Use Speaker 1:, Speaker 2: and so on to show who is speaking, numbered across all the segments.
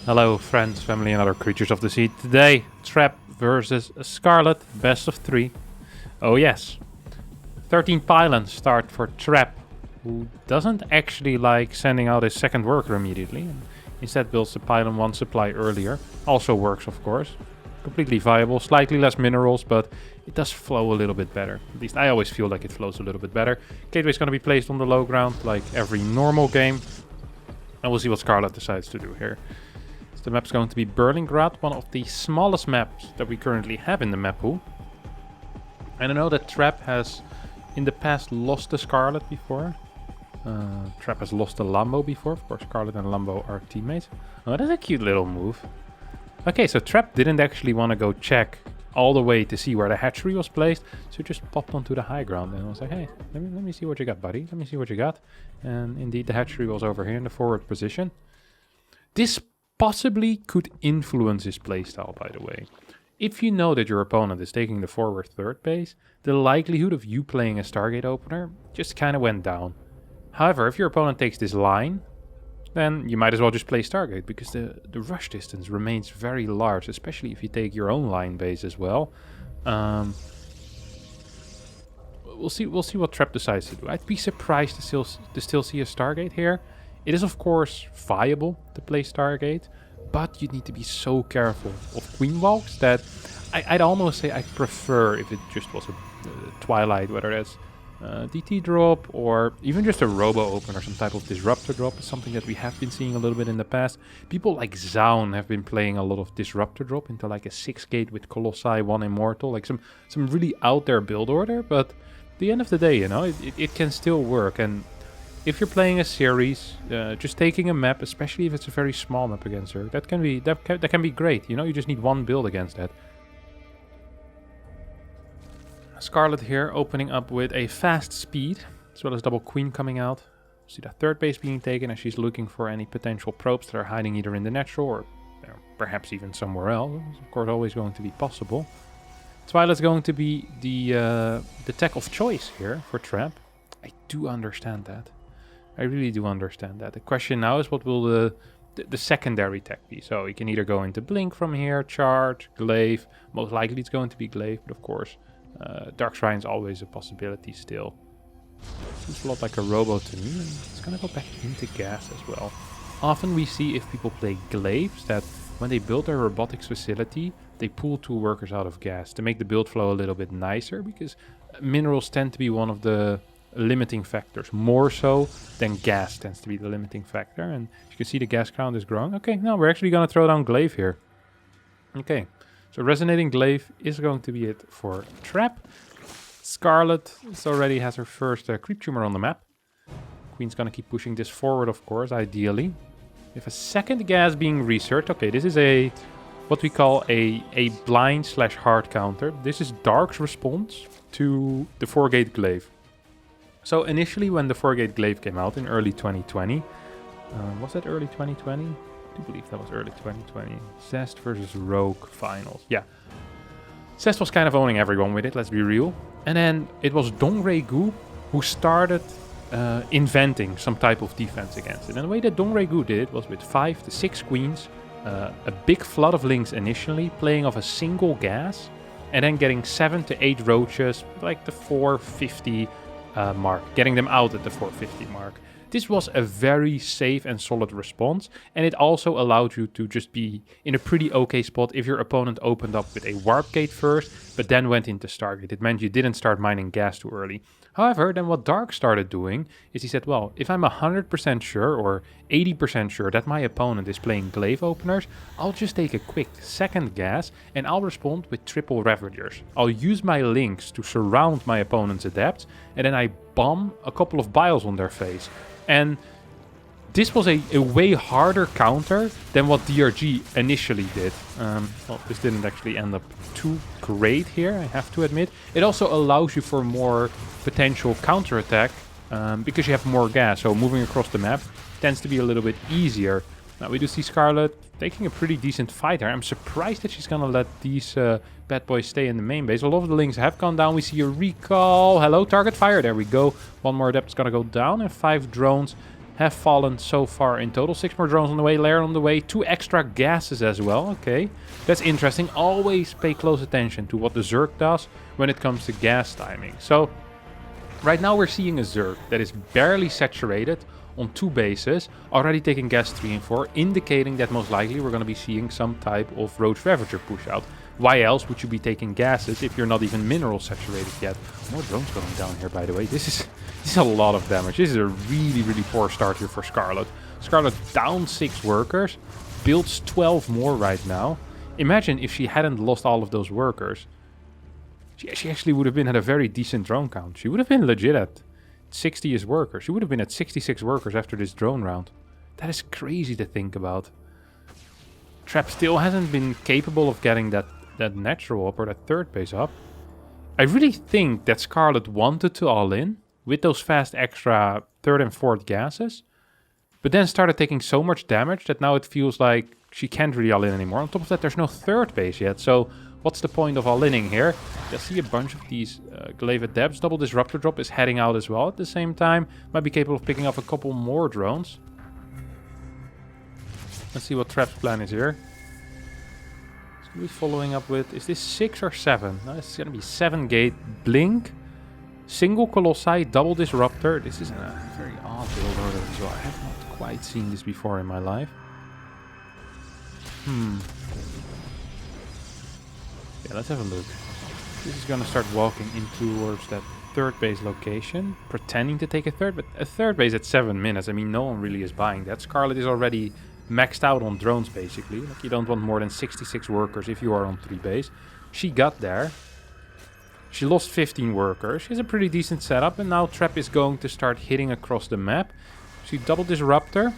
Speaker 1: Hello friends, family and other creatures of the sea. Today, Trap versus Scarlett, best of 3. Oh yes, 13 pylons start for Trap, who doesn't actually like sending out his second worker immediately. And instead builds the pylon 1 supply earlier. Also works of course. Completely viable, slightly less minerals, but it does flow a little bit better. At least I always feel like it flows a little bit better. Gateway is going to be placed on the low ground like every normal game. And we'll see what Scarlett decides to do here. The map's going to be Berlingrad, one of the smallest maps that we currently have in the map pool. And I know that Trap has in the past lost to Scarlett before. Trap has lost to Lambo before. Of course, Scarlett and Lambo are teammates. Oh, that's a cute little move. Okay, so Trap didn't actually want to go check all the way to see where the hatchery was placed. So just popped onto the high ground and was like, hey, let me see what you got, buddy. Let me see what you got. And indeed, the hatchery was over here in the forward position. This possibly could influence his playstyle, by the way. If you know that your opponent is taking the forward third base, the likelihood of you playing a Stargate opener just kind of went down. However, if your opponent takes this line, then you might as well just play Stargate, because the rush distance remains very large, especially if you take your own line base as well. We'll see what Trap decides to do. I'd be surprised to still see a Stargate here. It is of course viable to play Stargate, but you need to be so careful of Queen Walks that I'd almost say I prefer if it just was a Twilight, whether that's DT drop or even just a Robo Open or some type of Disruptor drop is something that we have been seeing a little bit in the past. People like Zaun have been playing a lot of Disruptor drop into like a 6 gate with Colossi, 1 Immortal, like some really out there build order, but at the end of the day, you know, it can still work. And if you're playing a series, just taking a map, especially if it's a very small map against her, that can be great. You know, you just need one build against that. Scarlett here opening up with a fast speed, as well as double queen coming out. See that third base being taken as she's looking for any potential probes that are hiding either in the natural or perhaps even somewhere else. It's of course always going to be possible. Twilight's going to be the tech of choice here for Trap. I do understand that. I really do understand that. The question now is what will the secondary tech be? So you can either go into Blink from here, Charge, Glaive. Most likely it's going to be Glaive, but of course Dark Shrine's always a possibility still. Seems a lot like a Robo to me. And it's going to go back into Gas as well. Often we see if people play Glaives that when they build their robotics facility, they pull 2 workers out of Gas to make the build flow a little bit nicer, because minerals tend to be one of the limiting factors, more so than gas tends to be the limiting factor. And you can see the gas count is growing. Okay, now we're actually going to throw down Glaive here. Okay, so resonating Glaive is going to be it for Trap. Scarlett already has her first creep tumor on the map. Queen's going to keep pushing this forward, of course, ideally. If a second gas being researched, okay, this is what we call a blind / hard counter. This is Dark's response to the 4-gate Glaive. So initially when the 4-gate Glaive came out in early 2020, was that early 2020? I do believe that was early 2020. Zest versus Rogue finals. Yeah. Zest was kind of owning everyone with it, let's be real. And then it was Dongray Gu who started inventing some type of defense against it. And the way that Dongray Gu did it was with 5 to 6 queens, a big flood of links initially, playing off a single gas, and then getting 7 to 8 roaches, like the 450 mark, getting them out at the 450 mark. This was a very safe and solid response, and it also allowed you to just be in a pretty okay spot if your opponent opened up with a warp gate first, but then went into Stargate. It meant you didn't start mining gas too early. However, then what Dark started doing is he said, well, if I'm 100% sure or 80% sure that my opponent is playing Glaive openers, I'll just take a quick second gas and I'll respond with triple Ravagers. I'll use my links to surround my opponent's adepts, and then I bomb a couple of biles on their face. And this was a way harder counter than what DRG initially did. Well, this didn't actually end up too great here, I have to admit. It also allows you for more potential counterattack because you have more gas. So moving across the map tends to be a little bit easier. Now we do see Scarlett taking a pretty decent fight here. I'm surprised that she's gonna let these bad boys stay in the main base. A lot of the links have gone down. We see a recall. Hello, target fire. There we go. One more adept's gonna go down and 5 drones have fallen so far in total. 6 more drones on the way, lair on the way, 2 extra gases as well. Okay, that's interesting. Always pay close attention to what the Zerg does when it comes to gas timing. So right now we're seeing a Zerg that is barely saturated on 2 bases, already taking gas 3 and 4, indicating that most likely we're going to be seeing some type of Roach Ravager push out. Why else would you be taking gases if you're not even mineral saturated yet? More drones going down here, by the way. This is a lot of damage. This is a really poor start here for Scarlett. Scarlett down 6 workers, builds 12 more right now. Imagine if she hadn't lost all of those workers. She actually would have been at a very decent drone count. She would have been legit at 60 workers. She would have been at 66 workers after this drone round. That is crazy to think about. Trap still hasn't been capable of getting that natural up or that third base up. I really think that Scarlett wanted to all in with those fast extra third and fourth gases, but then started taking so much damage that now it feels like she can't really all in anymore. On top of that, there's no third base yet, so what's the point of all-inning here? You'll see a bunch of these Glaive Adepts. Double Disruptor Drop is heading out as well at the same time. Might be capable of picking up a couple more drones. Let's see what Trap's plan is here. He's going to be following up with... Is this 6 or 7? No, it's going to be 7 gate. Blink. Single Colossi. Double Disruptor. This is a very odd build order as well. I have not quite seen this before in my life. Yeah, let's have a look. This is going to start walking in towards that third base location, pretending to take a third, but a third base at 7 minutes. I mean, no one really is buying that. Scarlett is already maxed out on drones, basically. Like, you don't want more than 66 workers if you are on 3 base. She got there. She lost 15 workers. She has a pretty decent setup, and now Trap is going to start hitting across the map. See, double Disruptor.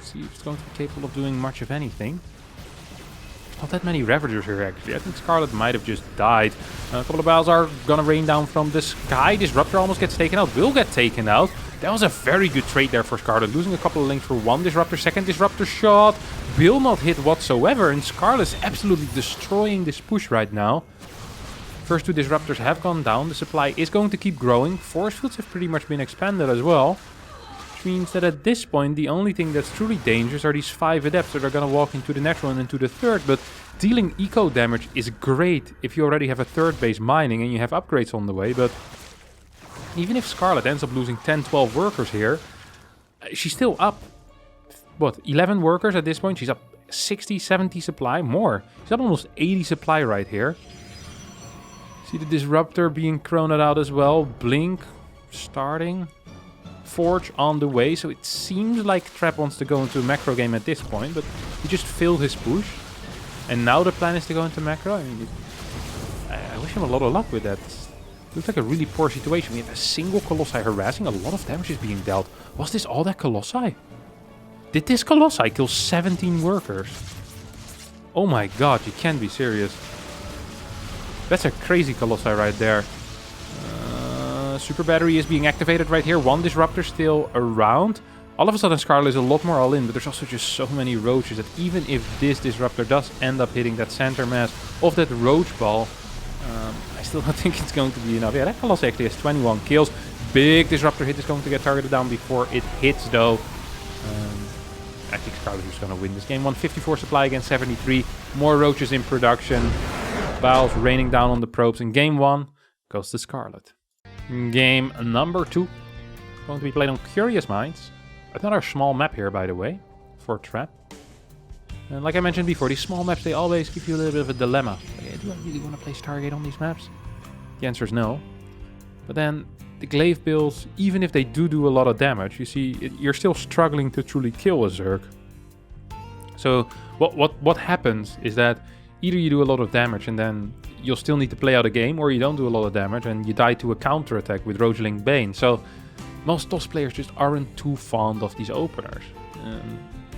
Speaker 1: See if it's going to be capable of doing much of anything. Not that many Ravagers here, actually. I think Scarlett might have just died. A couple of battles are gonna rain down from the sky. Disruptor almost gets taken out. Will get taken out. That was a very good trade there for Scarlett. Losing a couple of links for 1 Disruptor. Second Disruptor shot. Will not hit whatsoever. And Scarlett's absolutely destroying this push right now. First 2 Disruptors have gone down. The supply is going to keep growing. Force fields have pretty much been expanded as well. Which means that at this point, the only thing that's truly dangerous are these 5 Adepts that are going to walk into the natural and into the third. But dealing eco damage is great if you already have a third base mining and you have upgrades on the way. But even if Scarlett ends up losing 10, 12 workers here, she's still up, what, 11 workers at this point? She's up 60, 70 supply, more. She's up almost 80 supply right here. See the Disruptor being chroned out as well. Blink starting. Forge on the way, so it seems like Trap wants to go into a macro game at this point, but he just failed his push. And now the plan is to go into macro. I mean, I wish him a lot of luck with that. It looks like a really poor situation. We have a single Colossi harassing, a lot of damage is being dealt. Was this all that Colossi? Did this Colossi kill 17 workers? Oh my god, you can't be serious. That's a crazy Colossi right there. Super Battery is being activated right here. 1 Disruptor still around. All of a sudden Scarlett is a lot more all in, but there's also just so many Roaches that even if this Disruptor does end up hitting that center mass of that Roach ball, I still don't think it's going to be enough. Yeah, that Colossus actually has 21 kills. Big Disruptor hit is going to get targeted down before it hits though. I think Scarlett is going to win this game. 154 supply against 73. More Roaches in production. Battles raining down on the probes. And game 1 goes to Scarlett. Game number 2. Going to be played on Curious Minds. Another small map here, by the way, for Trap. And like I mentioned before, these small maps, they always give you a little bit of a dilemma. Like, do I really want to play Stargate on these maps? The answer is no. But then the Glaive builds, even if they do a lot of damage, you see, you're still struggling to truly kill a Zerg. So what happens is that either you do a lot of damage and then you'll still need to play out a game, or you don't do a lot of damage and you die to a counter-attack with Rogeling Bane. So most TOS players just aren't too fond of these openers.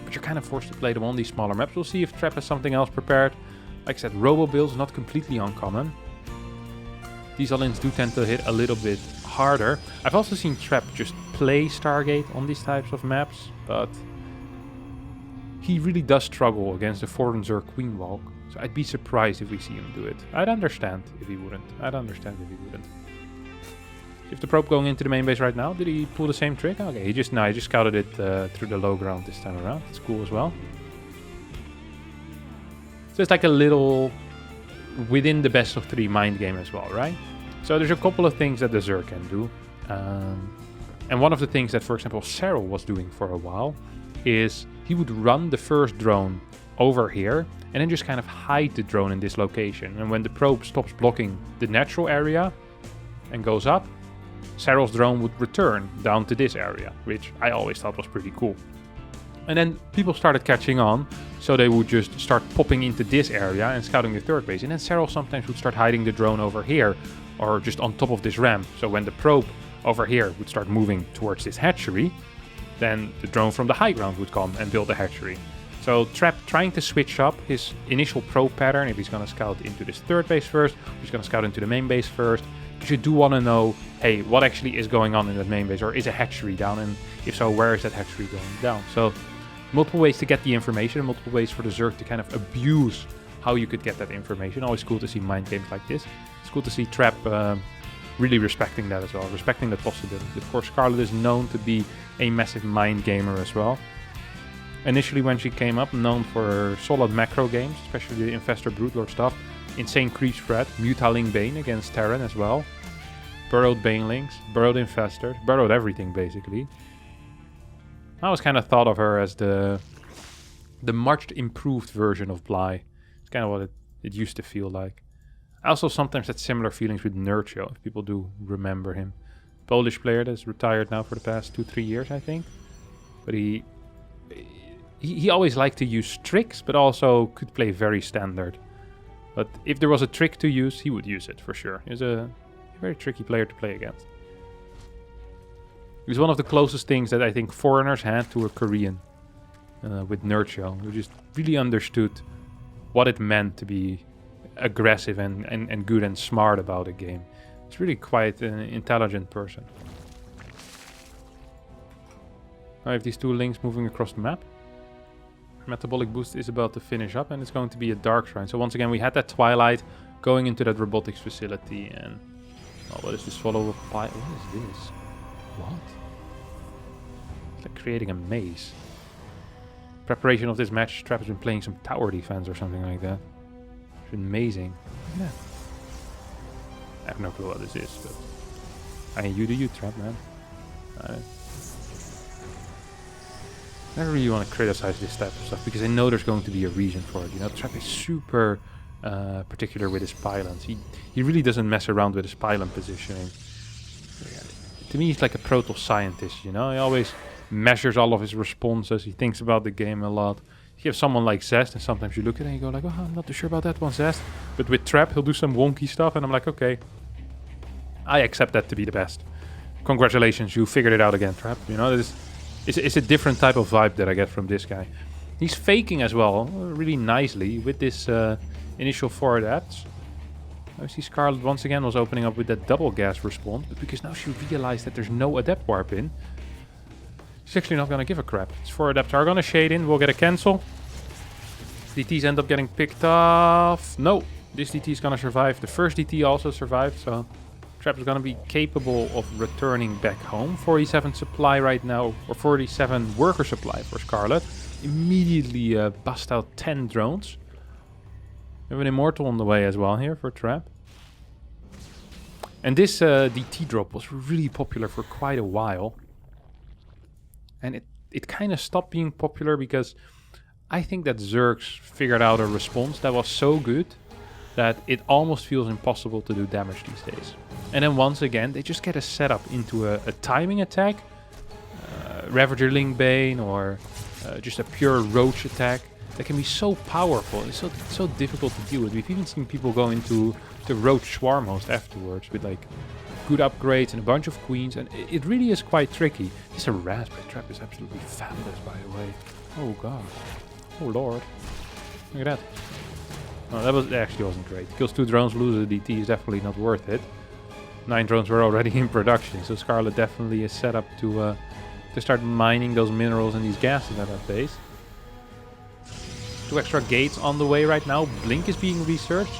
Speaker 1: But you're kind of forced to play them on these smaller maps. We'll see if Trap has something else prepared. Like I said, Robo builds not completely uncommon. These all-ins do tend to hit a little bit harder. I've also seen Trap just play Stargate on these types of maps, but he really does struggle against the Foreign Zerg Queen Walk. So I'd be surprised if we see him do it. I'd understand if he wouldn't. If the probe going into the main base right now, did he pull the same trick? Okay, he just scouted it through the low ground this time around. It's cool as well. So it's like a little within the best of 3 mind game as well, right? So there's a couple of things that the Zerg can do. And one of the things that, for example, Cyril was doing for a while is he would run the first drone over here and then just kind of hide the drone in this location. And when the probe stops blocking the natural area and goes up, Cyril's drone would return down to this area, which I always thought was pretty cool. And then people started catching on, so they would just start popping into this area and scouting the third base. And then Cyril sometimes would start hiding the drone over here or just on top of this ramp. So when the probe over here would start moving towards this hatchery, then the drone from the high ground would come and build the hatchery. So Trap trying to switch up his initial probe pattern, if he's going to scout into this third base first, or he's going to scout into the main base first. Because you do want to know, hey, what actually is going on in that main base, or is a hatchery down, and if so, where is that hatchery going down? So multiple ways to get the information, multiple ways for the Zerg to kind of abuse how you could get that information. Always cool to see mind games like this. It's cool to see Trap really respecting that as well, respecting that possibility. Of course, Scarlett is known to be a massive mind gamer as well. Initially, when she came up, known for her solid macro games, especially the Infestor Broodlord stuff, insane creep spread, Mutaling Bane against Terran as well, burrowed Banelings, burrowed Infestors, burrowed everything basically. I always kind of thought of her as the much improved version of Bly. It's kind of what it used to feel like. I also sometimes had similar feelings with Nurcho, if people do remember him. Polish player that's retired now for the past 2-3 years, I think. But he always liked to use tricks, but also could play very standard. But if there was a trick to use, he would use it for sure. He's a very tricky player to play against. He was one of the closest things that I think foreigners had to a Korean with Nurcho, who just really understood what it meant to be aggressive and good and smart about a game. It's really quite an intelligent person. I have these 2 links moving across the map. Metabolic Boost is about to finish up, and it's going to be a Dark Shrine. So once again, we had that Twilight going into that robotics facility, and oh, what is this follow-up pipe? What is this? What? It's like creating a maze. Preparation of this match, Trap has been playing some tower defense or something like that. It's amazing. Look at that. I have no clue what this is, but I mean, you do you, Trap, man. I never really want to criticize this type of stuff because I know there's going to be a reason for it. You know, Trap is super particular with his pylons. He really doesn't mess around with his pylon positioning. To me, he's like a proto scientist. You know, he always measures all of his responses. He thinks about the game a lot. You have someone like Zest, and sometimes you look at it and you go like, oh, I'm not too sure about that one, Zest. But with Trap, he'll do some wonky stuff, and I'm like, okay, I accept that to be the best. Congratulations, you figured it out again, Trap. You know, it's a different type of vibe that I get from this guy. He's faking as well, really nicely, with this initial 4 adapts. I see Scarlett once again was opening up with that double gas response, but because now she realized that there's no adept warp in, she's actually not going to give a crap. It's 4 adapts are going to shade in. We'll get a cancel. DTs end up getting picked off. No, this DT is going to survive. The first DT also survived, so Trap is going to be capable of returning back home. 47 supply right now, or 47 worker supply for Scarlett. Immediately bust out 10 drones. We have an Immortal on the way as well here for Trap. And this DT drop was really popular for quite a while. And it kind of stopped being popular because I think that Zergs figured out a response that was so good that it almost feels impossible to do damage these days. And then once again, they just get a setup into a timing attack, Ravager Bane, or just a pure Roach attack that can be so powerful. It's so difficult to deal with. We've even seen people go into the Roach Swarm host afterwards with like good upgrades and a bunch of queens, and it really is quite tricky. This Raspberry Trap is absolutely fabulous, by the way. Oh god. Oh lord. Look at that. No, that actually wasn't great. Kills 2 drones, loses a DT is definitely not worth it. 9 drones were already in production, so Scarlett definitely is set up to start mining those minerals and these gases at that base. 2 extra gates on the way right now. Blink is being researched.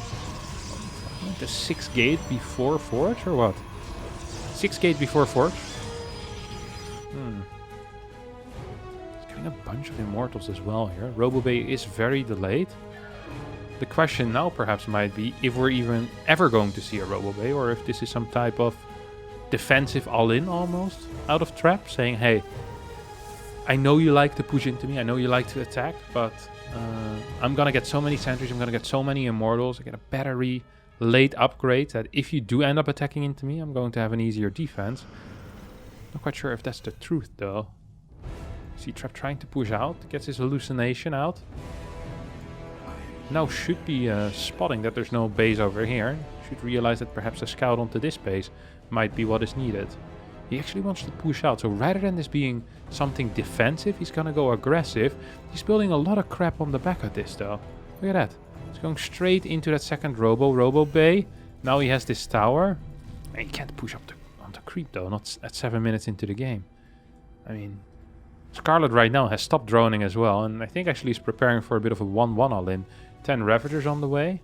Speaker 1: The 6th gate before Forge or what? 6 gate before Forge. He's getting a bunch of Immortals as well here. Robo Bay is very delayed. The question now perhaps might be if we're even ever going to see a Robo Bay, or if this is some type of defensive all-in almost out of trap, saying, hey, I know you like to push into me, I know you like to attack, but I'm gonna get so many sentries, I'm gonna get so many Immortals, I get a battery late upgrade that if you do end up attacking into me, I'm going to have an easier defense. Not quite sure if that's the truth though. See Trap trying to push out, gets his hallucination out. Now should be spotting that there's no base over here. Should realize that perhaps a scout onto this base might be what is needed. He actually wants to push out, so rather than this being something defensive, he's gonna go aggressive. He's building a lot of crap on the back of this though. Look at that. He's going straight into that second Robo Bay. Now he has this tower. And he can't push up on the creep though, not at 7 minutes into the game. I mean, Scarlett right now has stopped droning as well, and I think actually he's preparing for a bit of a 1-1 all-in. 10 Ravagers on the way.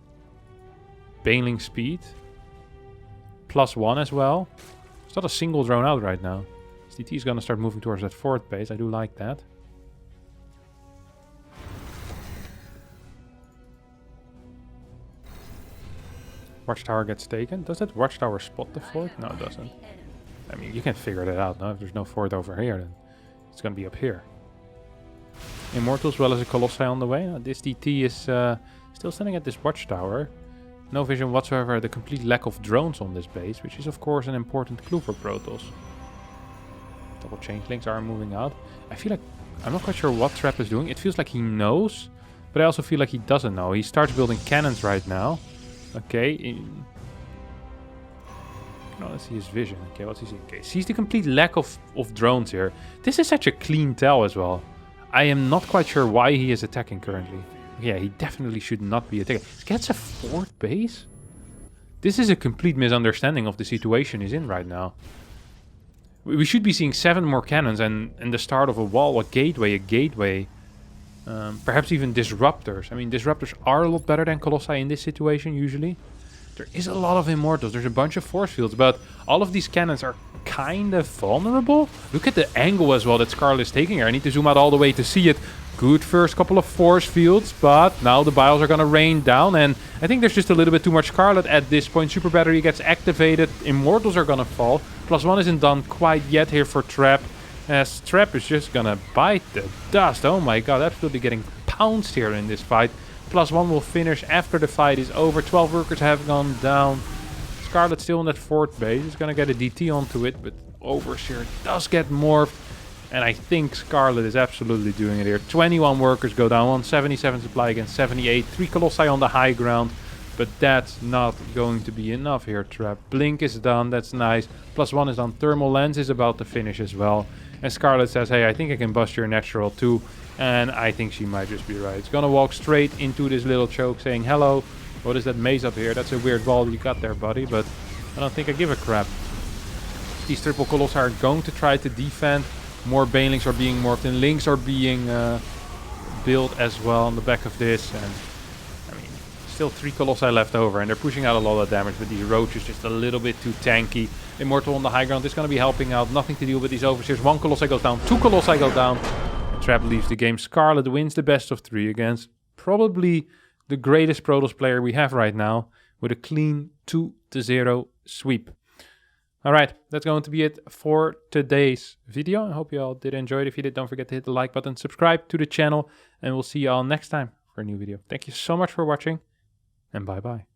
Speaker 1: Baneling speed. +1 as well. It's not a single drone out right now. SDT is going to start moving towards that 4th base. I do like that. Watchtower gets taken. Does that Watchtower spot the 4th? No, it doesn't. I mean, you can figure that out. No? If there's no 4th over here, then it's going to be up here. Immortal as well as a Colossi on the way. This DT is still standing at this Watchtower. No vision whatsoever, the complete lack of drones on this base, which is of course an important clue for Protoss. Double changelings are moving out. I feel like, I'm not quite sure what Trap is doing. It feels like he knows, but I also feel like he doesn't know. He starts building cannons right now. Okay. No, let's see his vision. Okay, what's he seeing? Okay, sees the complete lack of drones here. This is such a clean tell as well. I am not quite sure why he is attacking currently. Yeah, he definitely should not be attacking. He gets a 4th base? This is a complete misunderstanding of the situation he's in right now. We should be seeing 7 more cannons and the start of a wall, a gateway. Perhaps even disruptors. I mean, disruptors are a lot better than Colossi in this situation usually. There is a lot of Immortals. There's a bunch of force fields, but all of these cannons are kind of vulnerable. Look at the angle as well that Scarlett is taking here. I need to zoom out all the way to see it. Good first couple of force fields, but now the bios are going to rain down, and I think there's just a little bit too much Scarlett at this point. Super Battery gets activated. Immortals are going to fall. +1 isn't done quite yet here for Trap, as Trap is just going to bite the dust. Oh my god, absolutely getting pounced here in this fight. +1 will finish after the fight is over. 12 workers have gone down. Scarlett still on that 4th base. He's going to get a DT onto it, but Overseer does get morphed. And I think Scarlett is absolutely doing it here. 21 workers go down. 177 supply against 78. 3 Colossi on the high ground. But that's not going to be enough here, Trap. Blink is done. That's nice. +1 is done. Thermal Lens is about to finish as well. And Scarlett says, hey, I think I can bust your natural too. And I think she might just be right. It's going to walk straight into this little choke saying, hello. What is that maze up here? That's a weird wall you got there, buddy. But I don't think I give a crap. These triple Colossi are going to try to defend. More Banelings are being morphed and Links are being built as well on the back of this. And I mean, still 3 Colossi left over and they're pushing out a lot of damage, but these Roaches just a little bit too tanky. Immortal on the high ground is going to be helping out. Nothing to deal with these Overseers. 1 Colossi goes down, 2 Colossi go down. And Trap leaves the game. Scarlett wins the best of 3 against probably the greatest Protoss player we have right now with a clean 2-0 sweep. Alright, that's going to be it for today's video. I hope you all did enjoy it. If you did, don't forget to hit the like button, subscribe to the channel, and we'll see you all next time for a new video. Thank you so much for watching, and bye-bye.